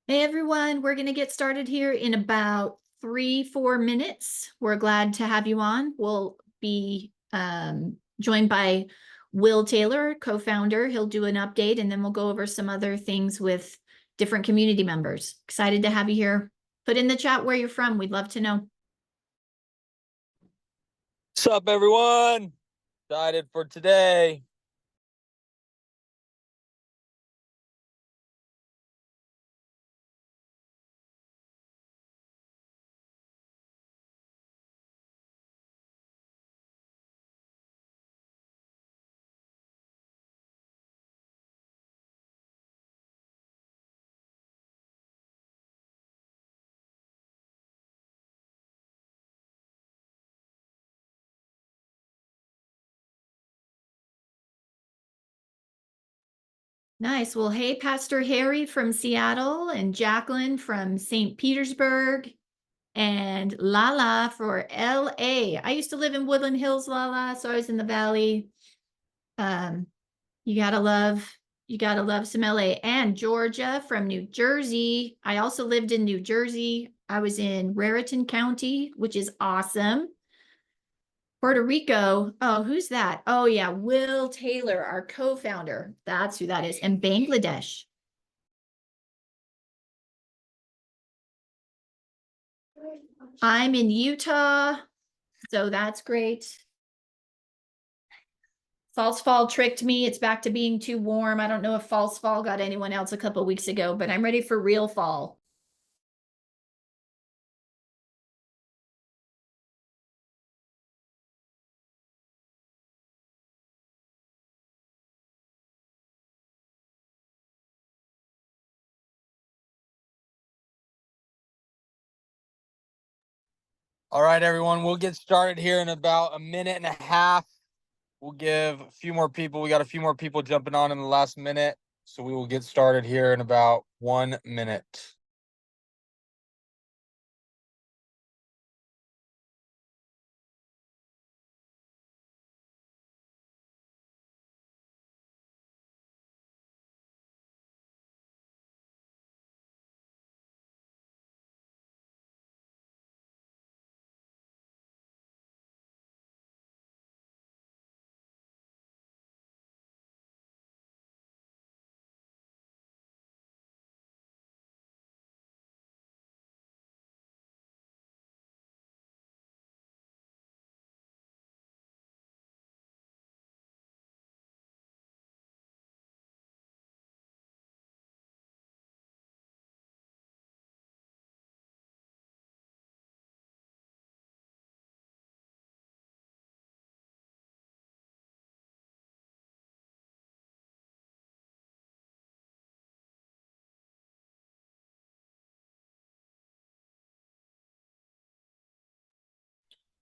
Hey everyone, we're going to get started here in about 3-4 minutes. We're glad to have you on. We'll be joined by Will Taylor, co-founder. He'll do an update and then we'll go over some other things with different community members. Excited to have you here. Put in the chat where you're from. We'd love to know. What's up, everyone? Excited for today. Nice. Well, hey, Pastor Harry from Seattle and Jacqueline from St. Petersburg and Lala for LA. I used to live in Woodland Hills, Lala, so I was in the Valley. You gotta love some LA. And Georgia from New Jersey. I also lived in New Jersey. I was in Raritan County, which is awesome. Puerto Rico. Oh, who's that? Oh yeah, Will Taylor, our co-founder. That's who that is. And Bangladesh. I'm in Utah, so that's great. False fall tricked me. It's back to being too warm. I don't know if false fall got anyone else a couple weeks ago, but I'm ready for real fall. All right, everyone, we'll get started here in about a minute and a half. We'll give a few more people. We got a few more people jumping on in the last minute. So we will get started here in about 1 minute.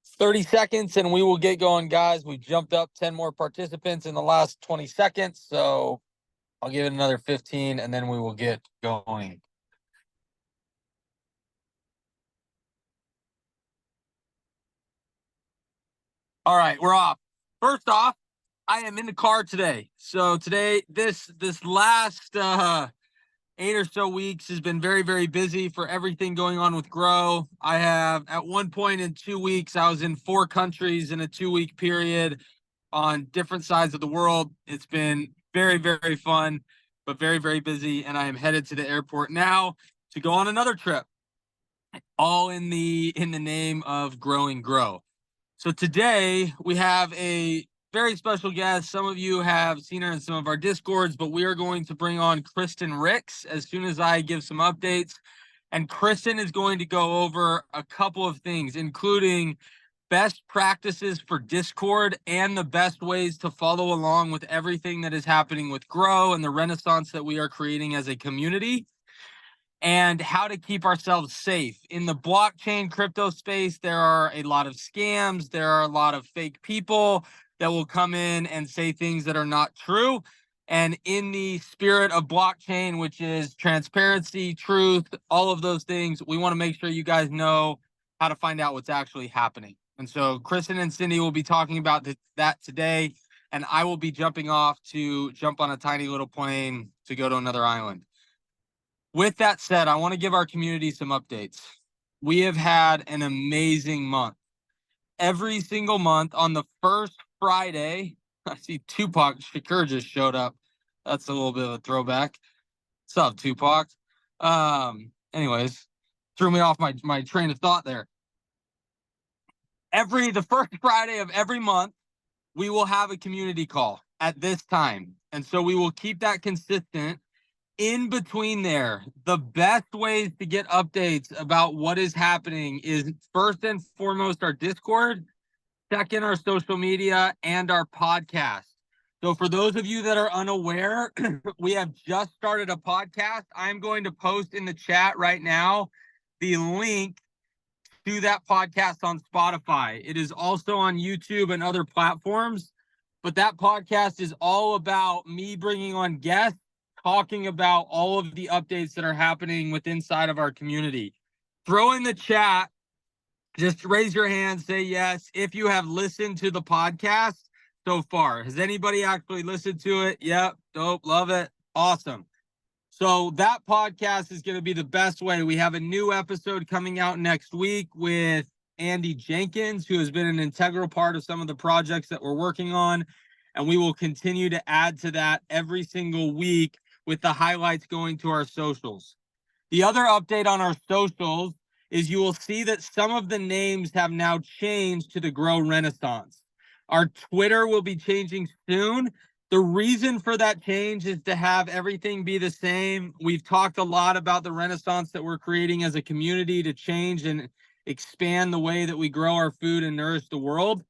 It's 30 seconds and we will get going, guys. We jumped up 10 more participants in the last 20 seconds. So I'll give it another 15 and then we will get going. All right, we're off. First off, I am in the car today. So today, this last 8 or so weeks has been very, very busy for everything going on with Grow. I have, at one point in 2 weeks, I was in 4 countries in a 2-week period on different sides of the world. It's been very, very fun, but very, very busy. And I am headed to the airport now to go on another trip, all in the name of growing Grow. So today we have a very special guest. Some of you have seen her in some of our Discords, but we are going to bring on Kristen Ricks as soon as I give some updates. And Kristen is going to go over a couple of things, including best practices for Discord and the best ways to follow along with everything that is happening with Grow and the renaissance that we are creating as a community, and how to keep ourselves safe. In the blockchain crypto space, there are a lot of scams. There are a lot of fake people that will come in and say things that are not true. And in the spirit of blockchain, which is transparency, truth, all of those things, we want to make sure you guys know how to find out what's actually happening. And so Kristen and Cindy will be talking about that today. And I will be jumping off to jump on a tiny little plane to go to another island. With that said, I want to give our community some updates. We have had an amazing month. Every single month on the first Friday, I see Tupac Shakur just showed up. That's a little bit of a throwback. What's up, Tupac? Anyways, threw me off my train of thought there. The first Friday of every month, we will have a community call at this time. And so we will keep that consistent. In between there, the best ways to get updates about what is happening is first and foremost our Discord, second our social media, and our podcast. So for those of you that are unaware, we have just started a podcast. I'm going to post in the chat right now the link to that podcast on Spotify. It is also on YouTube and other platforms, but that podcast is all about me bringing on guests, talking about all of the updates that are happening with inside of our community. Throw in the chat, just raise your hand, say yes if you have listened to the podcast so far. Has anybody actually listened to it? Yep, dope, love it, awesome. So that podcast is going to be the best way. We have a new episode coming out next week with Andy Jenkins, who has been an integral part of some of the projects that we're working on. And we will continue to add to that every single week with the highlights going to our socials. The other update on our socials is you will see that some of the names have now changed to the Grow Renaissance. Our Twitter will be changing soon. The reason for that change is to have everything be the same. We've talked a lot about the renaissance that we're creating as a community to change and expand the way that we grow our food and nourish the world.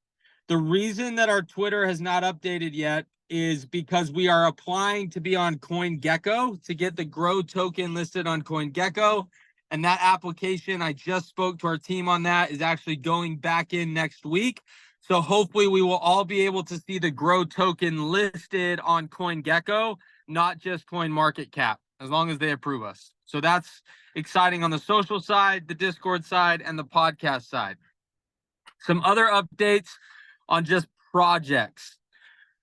The reason that our Twitter has not updated yet is because we are applying to be on CoinGecko to get the Grow token listed on CoinGecko. And that application, I just spoke to our team on that, is actually going back in next week. So hopefully we will all be able to see the Grow token listed on CoinGecko, not just CoinMarketCap, as long as they approve us. So that's exciting on the social side, the Discord side, and the podcast side. Some other updates on just projects.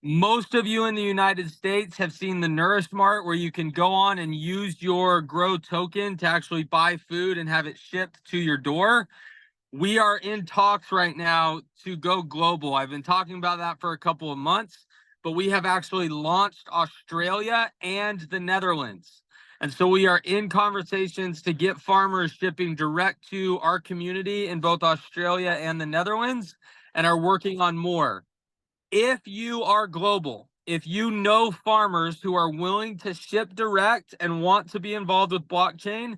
Most of you in the United States have seen the Nourish Mart, where you can go on and use your Grow token to actually buy food and have it shipped to your door. We are in talks right now to go global. I've been talking about that for a couple of months, but we have actually launched Australia and the Netherlands. And so we are in conversations to get farmers shipping direct to our community in both Australia and the Netherlands, and are working on more. If you are global, if you know farmers who are willing to ship direct and want to be involved with blockchain,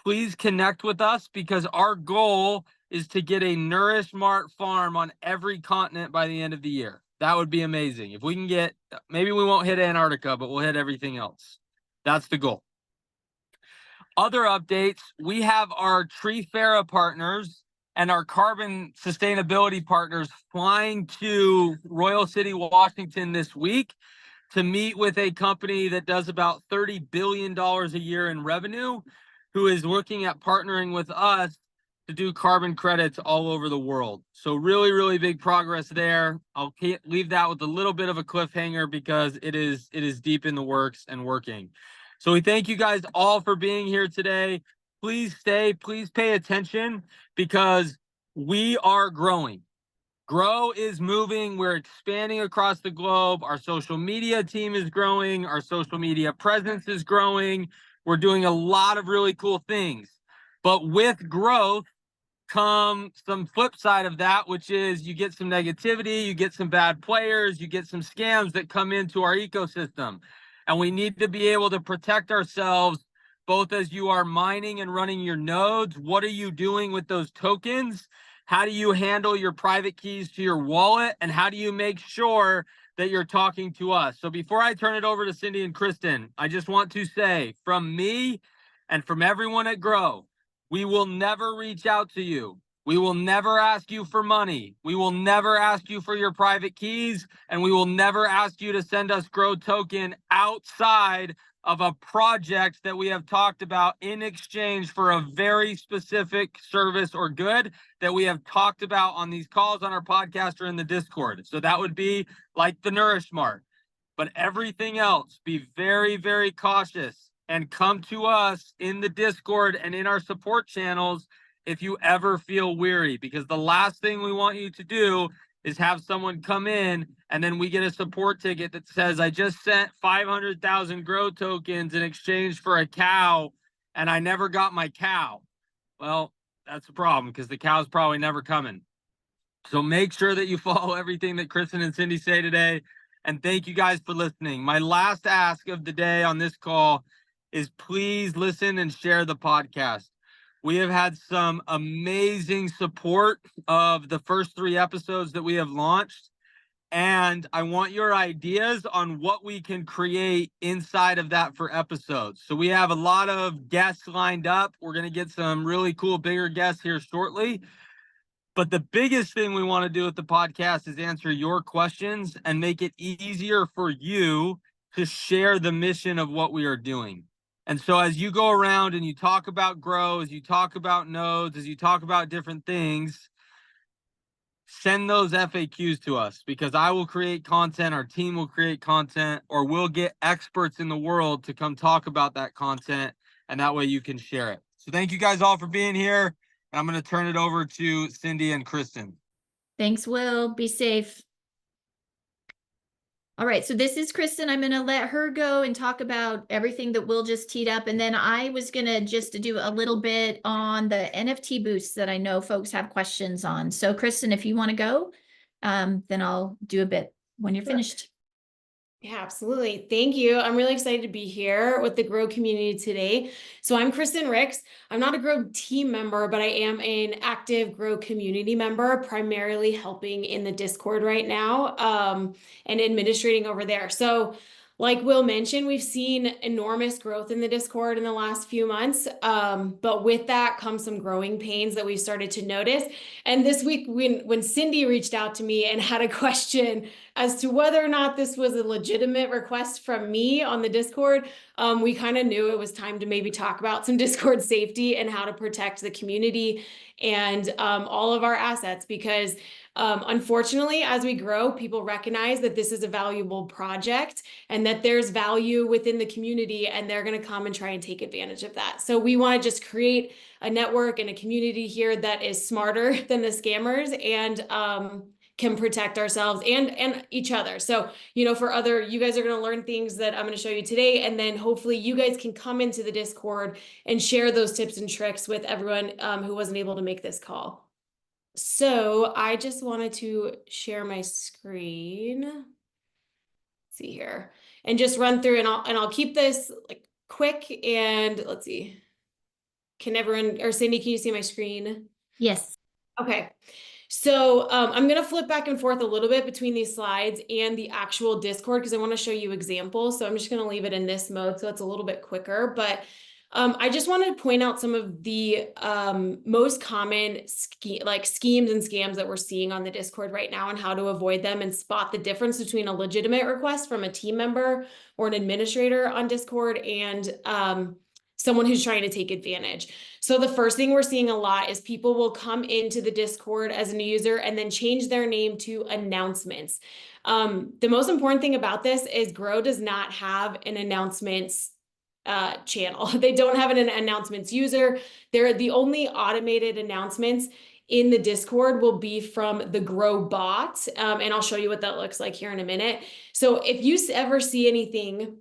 please connect with us, because our goal is to get a Nourish Mart farm on every continent by the end of the year. That would be amazing. If we can get, maybe we won't hit Antarctica, but we'll hit everything else. That's the goal. Other updates, we have our Treefera partners and our carbon sustainability partners flying to Royal City, Washington this week to meet with a company that does about $30 billion a year in revenue, who is looking at partnering with us to do carbon credits all over the world. So really, really big progress there. I'll leave that with a little bit of a cliffhanger because it is deep in the works and working. So we thank you guys all for being here today. Please stay, please pay attention, because we are growing. Grow is moving. We're expanding across the globe. Our social media team is growing. Our social media presence is growing. We're doing a lot of really cool things. But with growth come some flip side of that, which is you get some negativity, you get some bad players, you get some scams that come into our ecosystem. And we need to be able to protect ourselves, both as you are mining and running your nodes. What are you doing with those tokens? How do you handle your private keys to your wallet? And how do you make sure that you're talking to us? So before I turn it over to Cindy and Kristen, I just want to say, from me and from everyone at Grow, we will never reach out to you. We will never ask you for money. We will never ask you for your private keys, and we will never ask you to send us Grow token outside of a project that we have talked about in exchange for a very specific service or good that we have talked about on these calls, on our podcast, or in the Discord. So that would be like the Nourish Mart. But everything else, be very, very cautious. and come to us in the Discord and in our support channels if you ever feel weary, because the last thing we want you to do is have someone come in and then we get a support ticket that says, I just sent 500,000 grow tokens in exchange for a cow and I never got my cow. Well, that's a problem because the cow's probably never coming. So make sure that you follow everything that Kristen and Cindy say today. And thank you guys for listening. My last ask of the day on this call is please listen and share the podcast. We have had some amazing support of the first 3 episodes that we have launched. And I want your ideas on what we can create inside of that for episodes. So we have a lot of guests lined up. We're going to get some really cool, bigger guests here shortly. But the biggest thing we want to do with the podcast is answer your questions and make it easier for you to share the mission of what we are doing. And so as you go around and you talk about grow, as you talk about nodes, as you talk about different things, send those FAQs to us because I will create content, our team will create content, or we'll get experts in the world to come talk about that content. And that way you can share it. So thank you guys all for being here. I'm going to turn it over to Cindy and Kristen. Thanks, Will. Be safe. All right, so this is Kristen. I'm going to let her go and talk about everything that Will just teed up. And then I was going to just do a little bit on the NFT boosts that I know folks have questions on. So Kristen, if you want to go, then I'll do a bit when you're finished. Yeah, absolutely. Thank you. I'm really excited to be here with the Grow community today. So I'm Kristen Ricks. I'm not a Grow team member, but I am an active Grow community member, primarily helping in the Discord right now and administrating over there. So like Will mentioned, we've seen enormous growth in the Discord in the last few months, but with that comes some growing pains that we started to notice. And this week, when Cindy reached out to me and had a question as to whether or not this was a legitimate request from me on the Discord, we kind of knew it was time to maybe talk about some Discord safety and how to protect the community and all of our assets, because unfortunately, as we grow, people recognize that this is a valuable project and that there's value within the community, and they're going to come and try and take advantage of that. So we want to just create a network and a community here that is smarter than the scammers and can protect ourselves and each other. So, for you guys are going to learn things that I'm going to show you today, and then hopefully you guys can come into the Discord and share those tips and tricks with everyone who wasn't able to make this call. So I just wanted to share my screen. Let's see here, and just run through, and I'll keep this like quick. And let's see, can everyone, or Cindy, can you see my screen? Yes. Okay. So I'm going to flip back and forth a little bit between these slides and the actual Discord because I want to show you examples. So I'm just going to leave it in this mode so it's a little bit quicker. But I just want to point out some of the most common schemes and scams that we're seeing on the Discord right now and how to avoid them and spot the difference between a legitimate request from a team member or an administrator on Discord and someone who's trying to take advantage. So the first thing we're seeing a lot is people will come into the Discord as a new user and then change their name to announcements. The most important thing about this is Grow does not have an announcements channel. They don't have an announcements user. They're the only automated announcements in the Discord will be from the Grow bot. And I'll show you what that looks like here in a minute. So if you ever see anything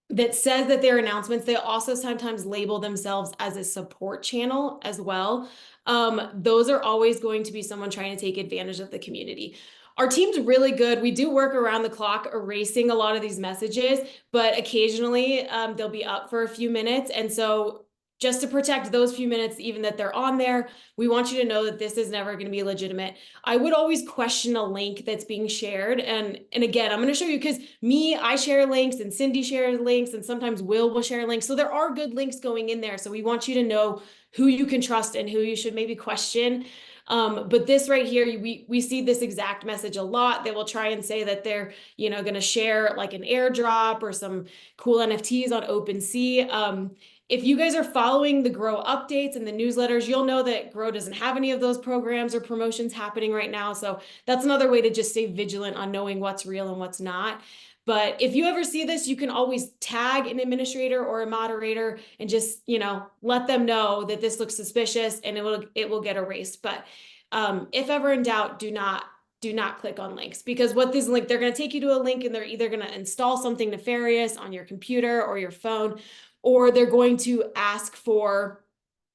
that says that they're announcements, they also sometimes label themselves as a support channel as well. Those are always going to be someone trying to take advantage of the community. Our team's really good. We do work around the clock erasing a lot of these messages, but occasionally they'll be up for a few minutes. And so just to protect those few minutes, even that they're on there, we want you to know that this is never going to be legitimate. I would always question a link that's being shared. And again, I'm going to show you because I share links and Cindy shares links and sometimes will share links. So there are good links going in there. So we want you to know who you can trust and who you should maybe question. But this right here, we see this exact message a lot. They will try and say that they're, going to share like an airdrop or some cool NFTs on OpenSea. If you guys are following the Grow updates and the newsletters, you'll know that Grow doesn't have any of those programs or promotions happening right now. So that's another way to just stay vigilant on knowing what's real and what's not. But if you ever see this, you can always tag an administrator or a moderator and just, let them know that this looks suspicious, and it will get erased. But if ever in doubt, do not click on links, because what this link, they're going to take you to a link, and they're either going to install something nefarious on your computer or your phone, or they're going to ask for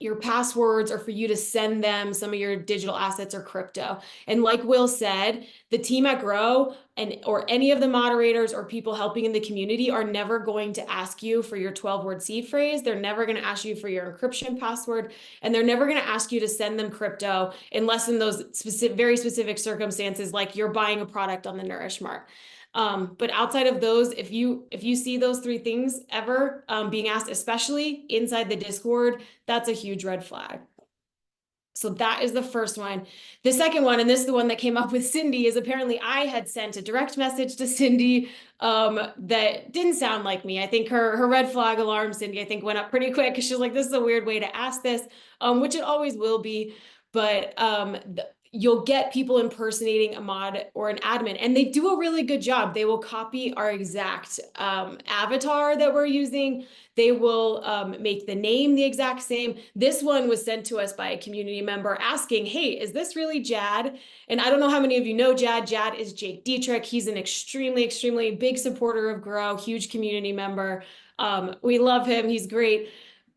your passwords or for you to send them some of your digital assets or crypto. And like Will said, the team at Grow or any of the moderators or people helping in the community are never going to ask you for your 12-word seed phrase. They're never going to ask you for your encryption password, and they're never going to ask you to send them crypto unless in those very specific circumstances, like you're buying a product on the Nourish Mart. But outside of those, if you see those three things ever being asked, especially inside the Discord, that's a huge red flag. So that is the first one. The second one, and this is the one that came up with Cindy, is apparently I had sent a direct message to Cindy that didn't sound like me. I think her red flag alarm, Cindy, I think went up pretty quick, because she's like, this is a weird way to ask this, which it always will be. But you'll get people impersonating a mod or an admin, and they do a really good job. They will copy our exact avatar that we're using. They will make the name the exact same. This one was sent to us by a community member asking, hey, is this really Jad? And I don't know how many of you know Jad. Jad is Jake Dietrich. He's an extremely, extremely big supporter of Grow, huge community member. We love him. He's great.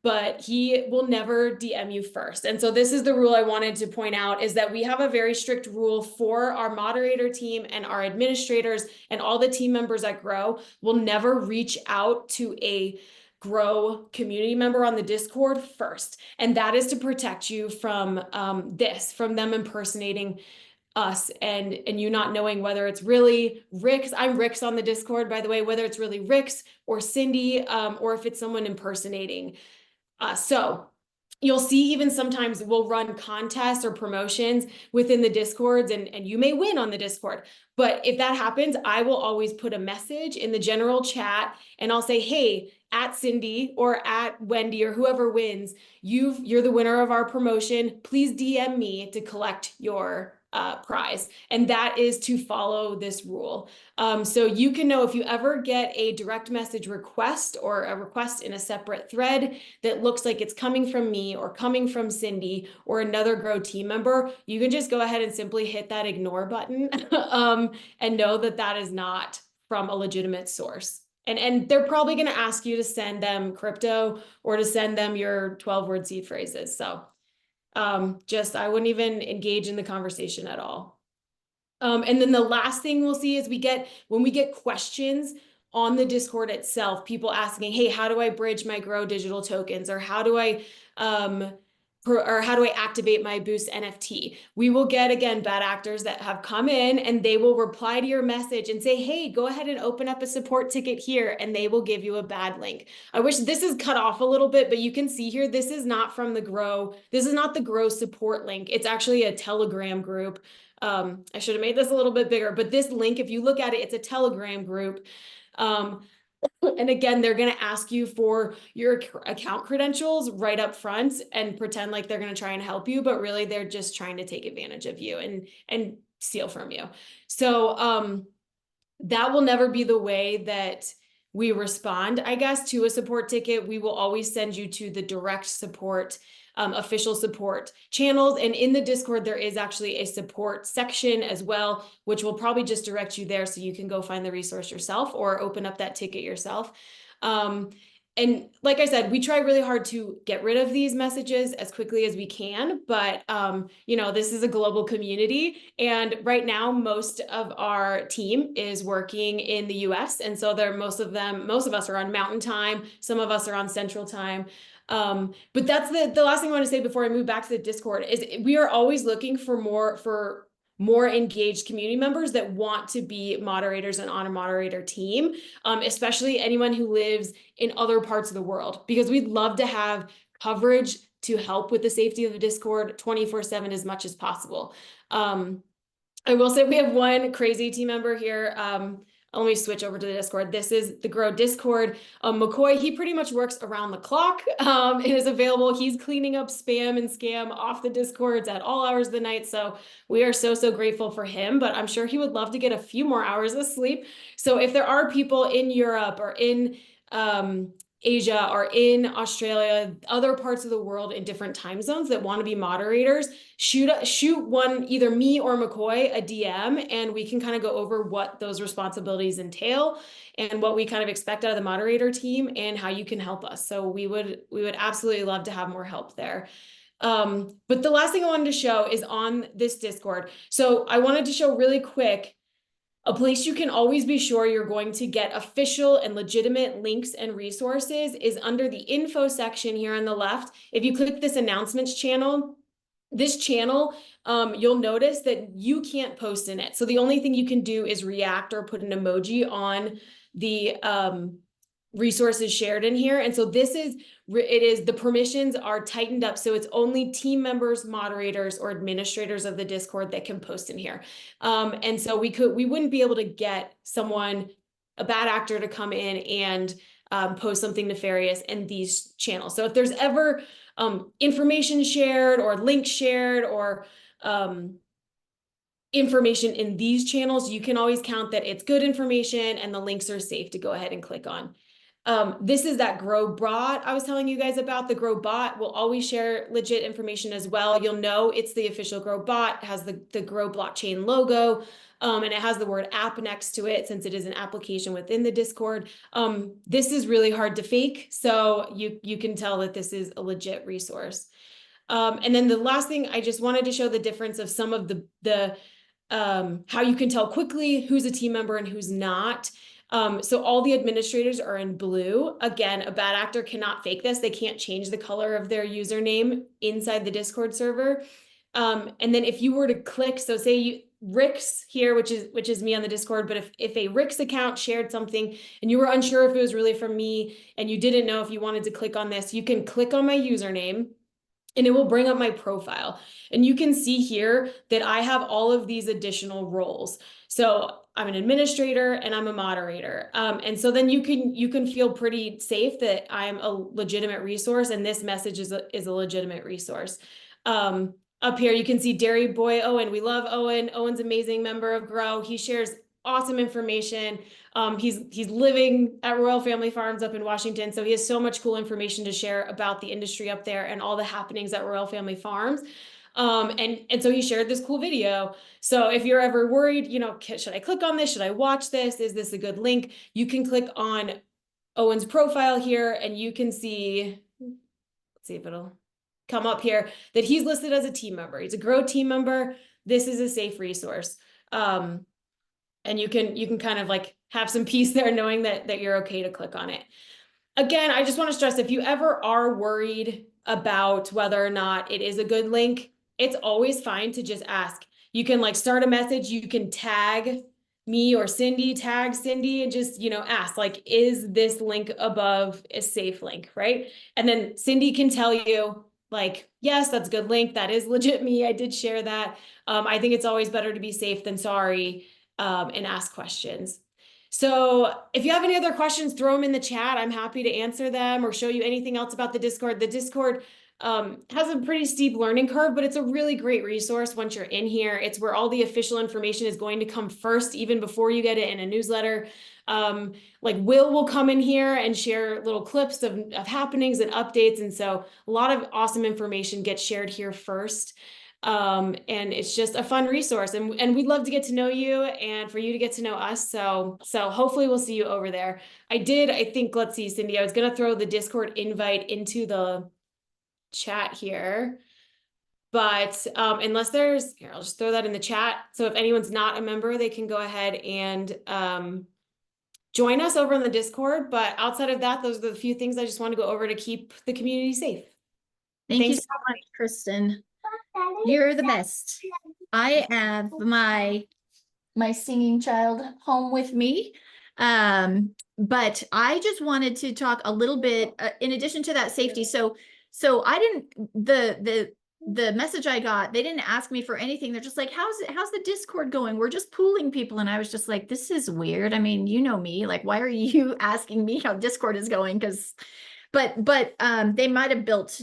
But he will never DM you first. And so this is the rule I wanted to point out, is that we have a very strict rule for our moderator team, and our administrators and all the team members at Grow will never reach out to a Grow community member on the Discord first. And that is to protect you from from them impersonating us and you not knowing whether it's really Rix. I'm Rix on the Discord, by the way, whether it's really Rix or Cindy, or if it's someone impersonating. So you'll see, even sometimes we'll run contests or promotions within the Discords, and you may win on the Discord. But if that happens, I will always put a message in the general chat, and I'll say, hey, at Cindy or at Wendy or whoever wins, you're the winner of our promotion. Please DM me to collect your prize. And that is to follow this rule. So you can know if you ever get a direct message request or a request in a separate thread that looks like it's coming from me or coming from Cindy or another Grow team member, you can just go ahead and simply hit that ignore button and know that that is not from a legitimate source. And they're probably going to ask you to send them crypto or to send them your 12-word seed phrases. So I wouldn't even engage in the conversation at all. And then the last thing we'll see is when we get questions on the Discord itself, people asking, hey, how do I bridge my Grow digital tokens? Or how do I activate my Boost NFT? We will get, again, bad actors that have come in, and they will reply to your message and say, hey, go ahead and open up a support ticket here, and they will give you a bad link. I wish this is cut off a little bit, but you can see here, this is not from the Grow. This is not the Grow support link. It's actually a Telegram group. I should have made this a little bit bigger, but this link, if you look at it, it's a Telegram group. And again, they're going to ask you for your account credentials right up front and pretend like they're going to try and help you, but really they're just trying to take advantage of you and steal from you. So that will never be the way that we respond, I guess, to a support ticket. We will always send you to the direct support official support channels. And in the Discord, there is actually a support section as well, which will probably just direct you there so you can go find the resource yourself or open up that ticket yourself. And like I said, we try really hard to get rid of these messages as quickly as we can, but this is a global community. And right now, most of our team is working in the US. And so most of us are on Mountain Time. Some of us are on Central Time. But that's the last thing I want to say before I move back to the Discord is we are always looking for more engaged community members that want to be moderators and on a moderator team, especially anyone who lives in other parts of the world, because we'd love to have coverage to help with the safety of the Discord 24/7 as much as possible. I will say we have one crazy team member here. let me switch over to the Discord. This is the Grow Discord. McCoy, he pretty much works around the clock and is available. He's cleaning up spam and scam off the Discords at all hours of the night. So we are so, so grateful for him, but I'm sure he would love to get a few more hours of sleep. So if there are people in Europe or in Asia or in Australia, other parts of the world in different time zones that want to be moderators, shoot one, either me or McCoy, a DM, and we can kind of go over what those responsibilities entail and what we kind of expect out of the moderator team and how you can help us. So we would absolutely love to have more help there. But the last thing I wanted to show is on this Discord. So I wanted to show really quick a place you can always be sure you're going to get official and legitimate links and resources is under the info section here on the left. If you click this announcements channel, this channel, you'll notice that you can't post in it. So the only thing you can do is react or put an emoji on the resources shared in here. And so the permissions are tightened up. So it's only team members, moderators, or administrators of the Discord that can post in here. And so we wouldn't be able to get someone, a bad actor, to come in and post something nefarious in these channels. So if there's ever information shared or links shared or information in these channels, you can always count that it's good information and the links are safe to go ahead and click on. This is that Grow bot I was telling you guys about. The Grow bot will always share legit information as well. You'll know it's the official Grow bot. It has the Grow blockchain logo, and it has the word app next to it since it is an application within the Discord. This is really hard to fake, so you can tell that this is a legit resource. And then the last thing, I just wanted to show the difference of some of the how you can tell quickly who's a team member and who's not. So all the administrators are in blue. Again, a bad actor cannot fake this. They can't change the color of their username inside the Discord server. And then if you were to click, so say Rick's here, which is me on the Discord, but if a Rick's account shared something and you were unsure if it was really from me and you didn't know if you wanted to click on this, you can click on my username and it will bring up my profile. And you can see here that I have all of these additional roles. So I'm an administrator and I'm a moderator. And so then you can feel pretty safe that I'm a legitimate resource and this message is a legitimate resource. Up here, you can see Dairy Boy Owen. We love Owen. Owen's amazing member of Grow. He shares awesome information. He's living at Royal Family Farms up in Washington. So he has so much cool information to share about the industry up there and all the happenings at Royal Family Farms. And so he shared this cool video. So if you're ever worried, should I click on this? Should I watch this? Is this a good link? You can click on Owen's profile here and you can see, let's see if it'll come up here, that he's listed as a team member. He's a Grow team member. This is a safe resource. And you can kind of like have some peace there knowing that you're okay to click on it. Again, I just want to stress, if you ever are worried about whether or not it is a good link, it's always fine to just ask. You can like start a message, you can tag me or tag Cindy and just, ask like, is this link above a safe link, right? And then Cindy can tell you like, yes, that's a good link. That is legit me. I did share that. I think it's always better to be safe than sorry. And ask questions. So if you have any other questions, throw them in the chat. I'm happy to answer them or show you anything else about the Discord. The Discord has a pretty steep learning curve, but it's a really great resource once you're in here. It's where all the official information is going to come first, even before you get it in a newsletter. Like Will come in here and share little clips of happenings and updates. And so a lot of awesome information gets shared here first. And it's just a fun resource and we'd love to get to know you and for you to get to know us. So hopefully we'll see you over there. I think, let's see, Cindy, I was going to throw the Discord invite into the chat here, but, unless here, I'll just throw that in the chat. So if anyone's not a member, they can go ahead and, join us over on the Discord. But outside of that, those are the few things I just want to go over to keep the community safe. Thank you so much, Kristen. You're the best. I have my singing child home with me. But I just wanted to talk a little bit in addition to that safety. So I didn't, the message I got, they didn't ask me for anything. They're just like, how's the Discord going? We're just pooling people. And I was just like, this is weird. I mean, you know me, like, why are you asking me how Discord is going? But they might have built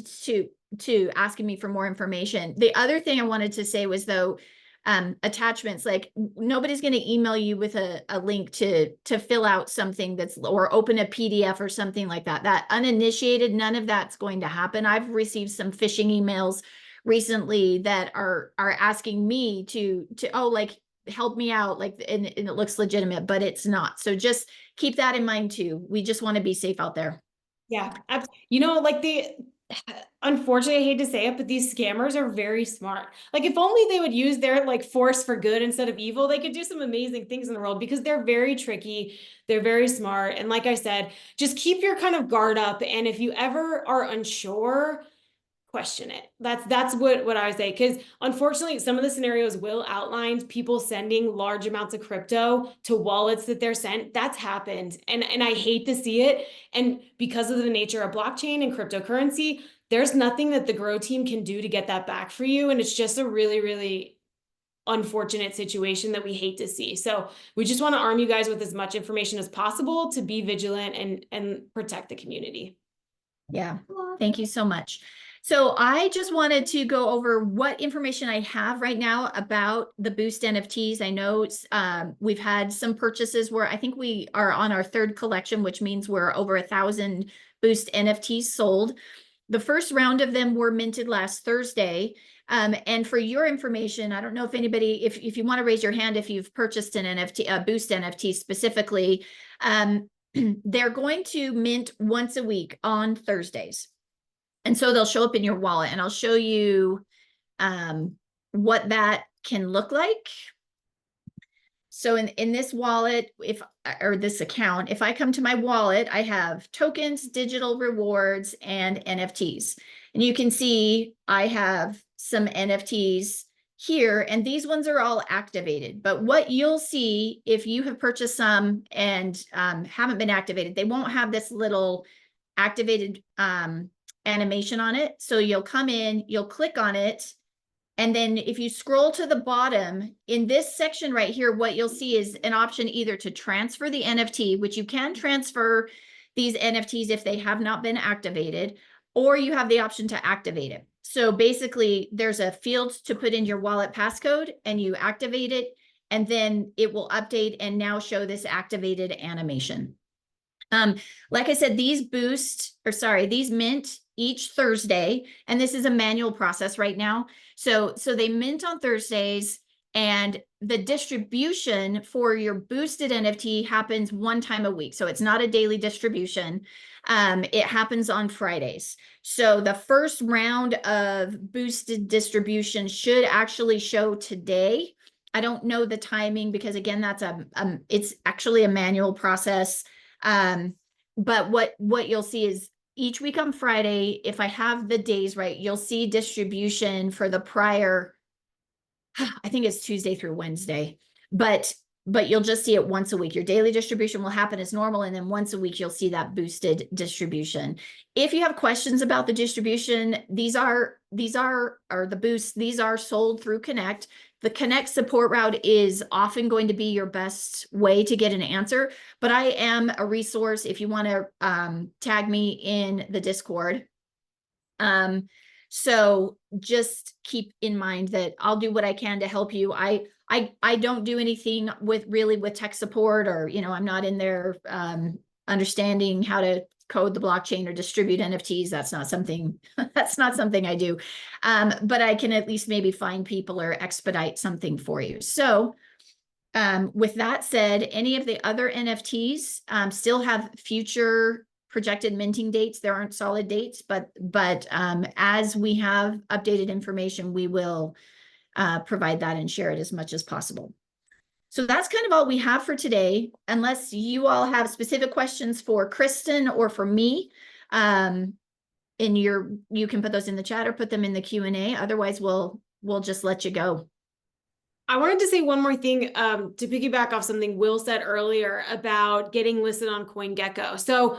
to asking me for more information. The other thing I wanted to say was, though, attachments, like, nobody's going to email you with a link to fill out something or open a PDF or something like that uninitiated, none of that's going to happen. I've received some phishing emails recently that are asking me to like, help me out, like, and it looks legitimate, but it's not. So just keep that in mind too. We just want to be safe out there. Yeah, like unfortunately, I hate to say it, but these scammers are very smart. Like, if only they would use their like force for good instead of evil, they could do some amazing things in the world, because they're very tricky. They're very smart. And like I said, just keep your kind of guard up. And if you ever are unsure, question it. That's what I would say. Because unfortunately, some of the scenarios Will outlined, people sending large amounts of crypto to wallets that they're sent, that's happened. And I hate to see it. And because of the nature of blockchain and cryptocurrency, there's nothing that the Grow team can do to get that back for you. And it's just a really, really unfortunate situation that we hate to see. So we just want to arm you guys with as much information as possible to be vigilant and protect the community. Yeah, thank you so much. So I just wanted to go over what information I have right now about the Boost NFTs. I know we've had some purchases where I think we are on our third collection, which means we're over 1,000 Boost NFTs sold. The first round of them were minted last Thursday. And for your information, I don't know if anybody, if you want to raise your hand, if you've purchased an NFT, a Boost NFT specifically, they're going to mint once a week on Thursdays. And so they'll show up in your wallet, and I'll show you what that can look like. So in this wallet, or this account, if I come to my wallet, I have tokens, digital rewards, and NFTs. And you can see I have some NFTs here, and these ones are all activated. But what you'll see if you have purchased some and haven't been activated, they won't have this little activated animation on it. So you'll come in, you'll click on it, and then if you scroll to the bottom in this section right here, what you'll see is an option either to transfer the NFT, which you can transfer these NFTs if they have not been activated, or you have the option to activate it. So basically there's a field to put in your wallet passcode, and you activate it, and then it will update and now show this activated animation. Like I said, these mint each Thursday, and this is a manual process right now. So they mint on Thursdays, and the distribution for your boosted NFT happens one time a week. So it's not a daily distribution. It happens on Fridays. So the first round of boosted distribution should actually show today. I don't know the timing, because again, that's it's actually a manual process. But what you'll see is each week on Friday, if I have the days right, you'll see distribution for the prior, I think it's Tuesday through Wednesday, but you'll just see it once a week. Your daily distribution will happen as normal, and then once a week you'll see that boosted distribution. If you have questions about the distribution, these are the boosts, these are sold through Connect. The Connect support route is often going to be your best way to get an answer, but I am a resource if you want to tag me in the Discord. So just keep in mind that I'll do what I can to help you. I don't do anything with tech support, or, I'm not in there understanding how to code the blockchain or distribute NFTs. That's not something I do. But I can at least maybe find people or expedite something for you. So with that said, any of the other NFTs still have future projected minting dates. There aren't solid dates, but as we have updated information, we will provide that and share it as much as possible. So that's kind of all we have for today, unless you all have specific questions for Kristen or for me. You can put those in the chat or put them in the Q&A. Otherwise, we'll just let you go. I wanted to say one more thing to piggyback off something Will said earlier about getting listed on CoinGecko. So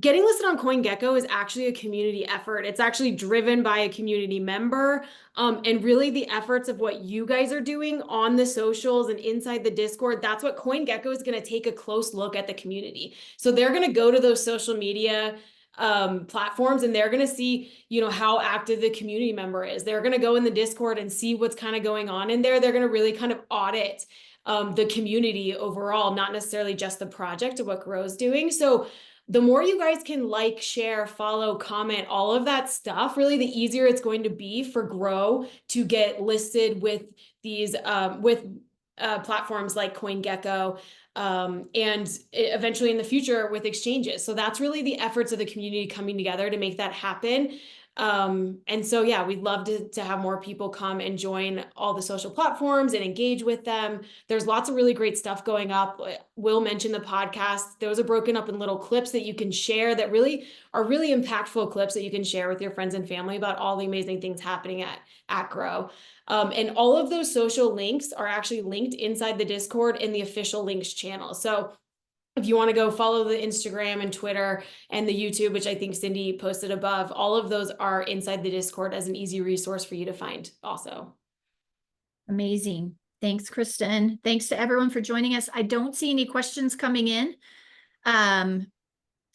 getting listed on CoinGecko is actually a community effort. It's actually driven by a community member. And really the efforts of what you guys are doing on the socials and inside the Discord, that's what CoinGecko is going to take a close look at the community. So they're going to go to those social media platforms, and they're going to see, how active the community member is. They're going to go in the Discord and see what's kind of going on in there. They're going to really kind of audit the community overall, not necessarily just the project of what Grow's doing. So the more you guys can like, share, follow, comment, all of that stuff, really the easier it's going to be for Grow to get listed with these platforms like CoinGecko, and eventually in the future with exchanges. So that's really the efforts of the community coming together to make that happen. And so, yeah, we'd love to have more people come and join all the social platforms and engage with them. There's lots of really great stuff going up. Will mentioned the podcast. Those are broken up in little clips that you can share that really are really impactful clips that you can share with your friends and family about all the amazing things happening at Grow. And all of those social links are actually linked inside the Discord in the official links channel. So if you want to go follow the Instagram and Twitter and the YouTube, which I think Cindy posted above, all of those are inside the Discord as an easy resource for you to find also. Amazing. Thanks, Kristen. Thanks to everyone for joining us. I don't see any questions coming in.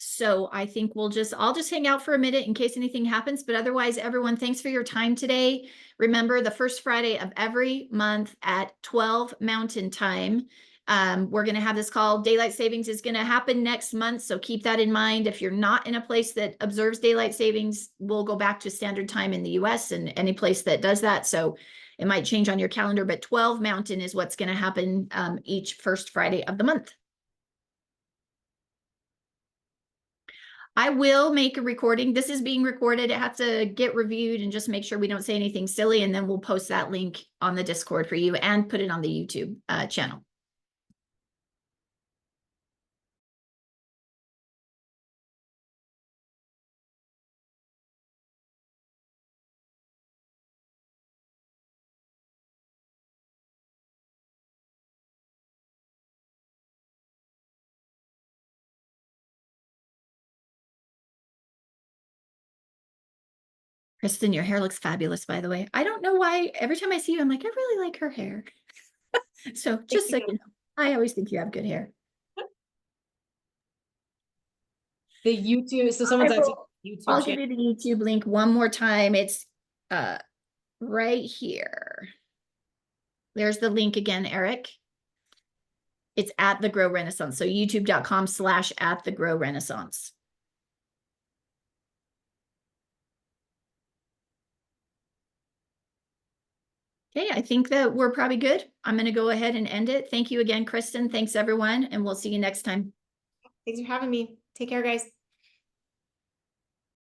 So I think I'll just hang out for a minute in case anything happens, but otherwise, everyone, thanks for your time today. Remember, the first Friday of every month at 12 Mountain Time, we're going to have this call. Daylight savings is going to happen next month, so keep that in mind. If you're not in a place that observes daylight savings, we'll go back to standard time in the US and any place that does that. So it might change on your calendar, but 12 Mountain is what's going to happen each first Friday of the month. I will make a recording. This is being recorded. It has to get reviewed and just make sure we don't say anything silly. And then we'll post that link on the Discord for you and put it on the YouTube channel. Kristen, your hair looks fabulous, by the way. I don't know why every time I see you, I'm like, I really like her hair. So just so you know, I always think you have good hair. The YouTube, so someone's asking YouTube I'll channel. give you the YouTube link one more time. It's right here. There's the link again, Eric. It's at the Grow Renaissance. So youtube.com/@the-Grow-Renaissance. Okay, I think that we're probably good. I'm going to go ahead and end it. Thank you again, Kristen. Thanks, everyone. And we'll see you next time. Thanks for having me. Take care, guys.